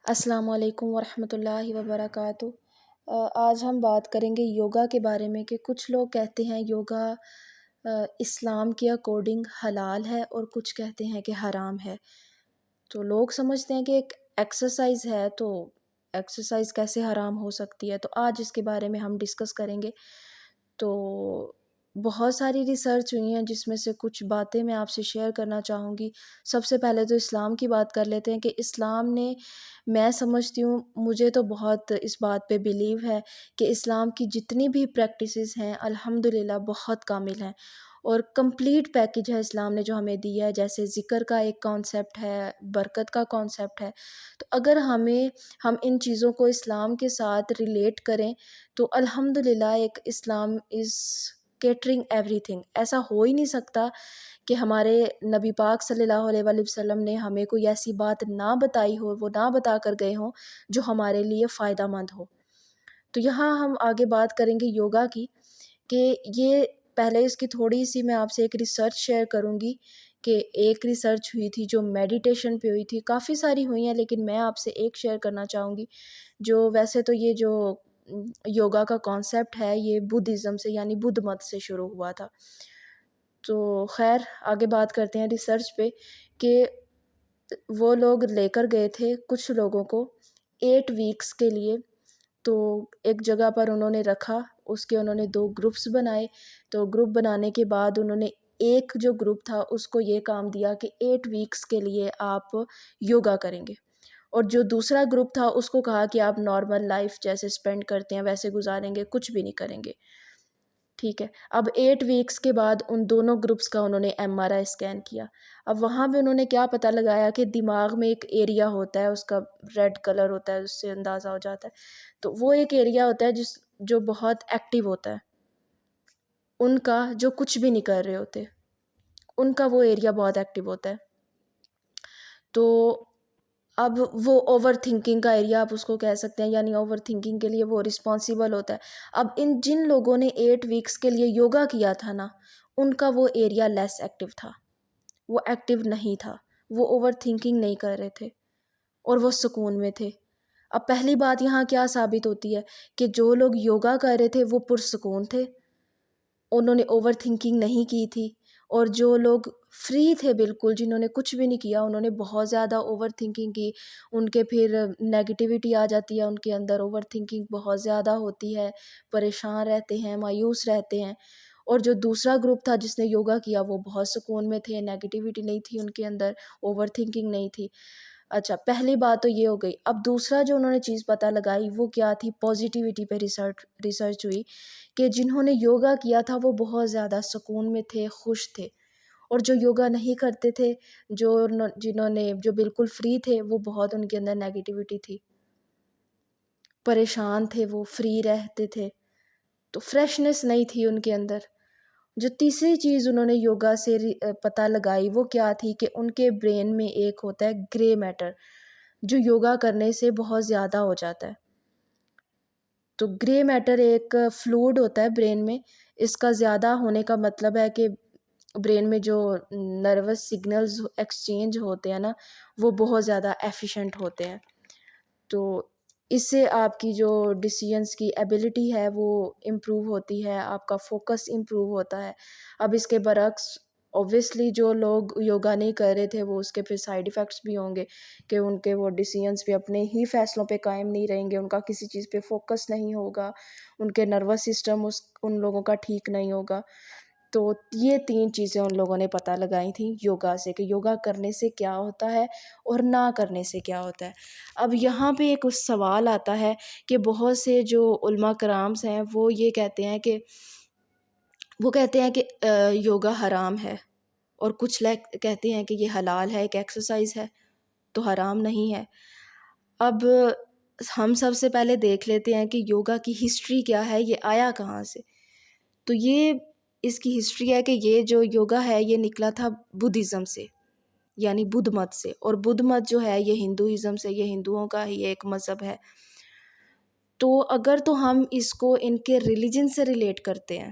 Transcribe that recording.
السلام علیکم ورحمۃ اللہ وبرکاتہ۔ آج ہم بات کریں گے یوگا کے بارے میں کہ کچھ لوگ کہتے ہیں یوگا اسلام کے اکارڈنگ حلال ہے اور کچھ کہتے ہیں کہ حرام ہے۔ تو لوگ سمجھتے ہیں کہ ایک ایکسرسائز ہے تو ایکسرسائز کیسے حرام ہو سکتی ہے، تو آج اس کے بارے میں ہم ڈسکس کریں گے۔ تو بہت ساری ریسرچ ہوئی ہیں جس میں سے کچھ باتیں میں آپ سے شیئر کرنا چاہوں گی۔ سب سے پہلے تو اسلام کی بات کر لیتے ہیں کہ اسلام نے، میں سمجھتی ہوں، مجھے تو بہت اس بات پہ بیلیو ہے کہ اسلام کی جتنی بھی پریکٹسز ہیں الحمدللہ بہت کامل ہیں اور کمپلیٹ پیکج ہے اسلام نے جو ہمیں دیا ہے۔ جیسے ذکر کا ایک کانسیپٹ ہے، برکت کا کانسیپٹ ہے، تو اگر ہم ان چیزوں کو اسلام کے ساتھ ریلیٹ کریں تو الحمدللہ ایک اسلام از کیٹرنگ ایوری تھنگ۔ ایسا ہو ہی نہیں سکتا کہ ہمارے نبی پاک صلی اللہ علیہ وآلہ وسلم نے ہمیں کوئی ایسی بات نہ بتائی ہو، وہ نہ بتا کر گئے ہوں جو ہمارے لیے فائدہ مند ہو۔ تو یہاں ہم آگے بات کریں گے یوگا کی، کہ یہ پہلے اس کی تھوڑی سی میں آپ سے ایک ریسرچ شیئر کروں گی کہ ایک ریسرچ ہوئی تھی جو میڈیٹیشن پہ ہوئی تھی، کافی ساری ہوئی ہیں لیکن میں آپ سے ایک شیئر کرنا چاہوں گی جو ویسے تو یہ جو یوگا کا کانسیپٹ ہے یہ بدھزم سے یعنی بدھ مت سے شروع ہوا تھا۔ تو خیر آگے بات کرتے ہیں ریسرچ پہ کہ وہ لوگ لے کر گئے تھے کچھ لوگوں کو 8 ویکس کے لیے، تو ایک جگہ پر انہوں نے رکھا، اس کے انہوں نے 2 گروپس بنائے۔ تو گروپ بنانے کے بعد انہوں نے ایک جو گروپ تھا اس کو یہ کام دیا کہ 8 ویکس کے لیے آپ یوگا کریں گے، اور جو دوسرا گروپ تھا اس کو کہا کہ آپ نارمل لائف جیسے سپینڈ کرتے ہیں ویسے گزاریں گے، کچھ بھی نہیں کریں گے۔ ٹھیک ہے، اب 8 ویکس کے بعد ان دونوں گروپس کا انہوں نے MRI اسکین کیا۔ اب وہاں پہ انہوں نے کیا پتہ لگایا کہ دماغ میں ایک ایریا ہوتا ہے، اس کا ریڈ کلر ہوتا ہے، اس سے اندازہ ہو جاتا ہے، تو وہ ایک ایریا ہوتا ہے جو بہت ایکٹیو ہوتا ہے، ان کا جو کچھ بھی نہیں کر رہے ہوتے ان کا وہ ایریا بہت ایکٹیو ہوتا ہے۔ تو اب وہ اوور تھنکنگ کا ایریا آپ اس کو کہہ سکتے ہیں، یعنی اوور تھنکنگ کے لیے وہ رسپانسیبل ہوتا ہے۔ اب جن لوگوں نے 8 ویکس کے لیے یوگا کیا تھا نا، ان کا وہ ایریا لیس ایکٹیو تھا، وہ ایکٹیو نہیں تھا، وہ اوور تھنکنگ نہیں کر رہے تھے اور وہ سکون میں تھے۔ اب پہلی بات یہاں کیا ثابت ہوتی ہے کہ جو لوگ یوگا کر رہے تھے وہ پرسکون تھے، انہوں نے اوور تھنکنگ نہیں کی تھی، اور جو لوگ فری تھے بالکل، جنہوں نے کچھ بھی نہیں کیا، انہوں نے بہت زیادہ اوور تھنکنگ کی، ان کے پھر نیگیٹیوٹی آ جاتی ہے ان کے اندر، اوور تھنکنگ بہت زیادہ ہوتی ہے، پریشان رہتے ہیں، مایوس رہتے ہیں۔ اور جو دوسرا گروپ تھا جس نے یوگا کیا وہ بہت سکون میں تھے، نیگیٹیوٹی نہیں تھی ان کے اندر، اوور تھنکنگ نہیں تھی۔ اچھا، پہلی بات تو یہ ہو گئی۔ اب دوسرا جو انہوں نے چیز پتہ لگائی وہ کیا تھی، پازیٹیوٹی پہ ریسرچ ہوئی کہ جنہوں نے یوگا کیا تھا وہ بہت زیادہ سکون میں تھے، خوش تھے، اور جو یوگا نہیں کرتے تھے، جو بالکل فری تھے، وہ بہت ان کے اندر نیگیٹیوٹی تھی، پریشان تھے، وہ فری رہتے تھے، تو فریشنس نہیں تھی ان کے اندر۔ جو تیسری چیز انہوں نے یوگا سے پتہ لگائی وہ کیا تھی کہ ان کے برین میں ایک ہوتا ہے گرے میٹر، جو یوگا کرنے سے بہت زیادہ ہو جاتا ہے۔ تو گرے میٹر ایک فلوئڈ ہوتا ہے برین میں، اس کا زیادہ ہونے کا مطلب ہے کہ برین میں جو نروس سگنلز ایکسچینج ہوتے ہیں نا، وہ بہت زیادہ ایفیشینٹ ہوتے ہیں، تو اس سے آپ کی جو ڈیسیژنس کی ایبلٹی ہے وہ امپروو ہوتی ہے، آپ کا فوکس امپروو ہوتا ہے۔ اب اس کے برعکس اوبویسلی جو لوگ یوگا نہیں کر رہے تھے وہ اس کے پھر سائیڈ ایفیکٹس بھی ہوں گے کہ ان کے وہ ڈیسیژنس پہ، اپنے ہی فیصلوں پہ قائم نہیں رہیں گے، ان کا کسی چیز پہ فوکس نہیں ہوگا، ان کے نروس سسٹم ان لوگوں کا ٹھیک نہیں ہوگا۔ تو یہ 3 چیزیں ان لوگوں نے پتہ لگائی تھیں یوگا سے، کہ یوگا کرنے سے کیا ہوتا ہے اور نہ کرنے سے کیا ہوتا ہے۔ اب یہاں پہ ایک سوال آتا ہے کہ بہت سے جو علماء کرامز ہیں وہ یہ کہتے ہیں کہ یوگا حرام ہے، اور کچھ کہتے ہیں کہ یہ حلال ہے، ایک ایکسرسائز ہے تو حرام نہیں ہے۔ اب ہم سب سے پہلے دیکھ لیتے ہیں کہ یوگا کی ہسٹری کیا ہے، یہ آیا کہاں سے۔ تو یہ اس کی ہسٹری ہے کہ یہ جو یوگا ہے یہ نکلا تھا بدھزم سے، یعنی بدھ مت سے، اور بدھ مت جو ہے یہ ہندوازم سے، یہ ہندوؤں کا ہی ایک مذہب ہے۔ تو اگر تو ہم اس کو ان کے ریلیجن سے ریلیٹ کرتے ہیں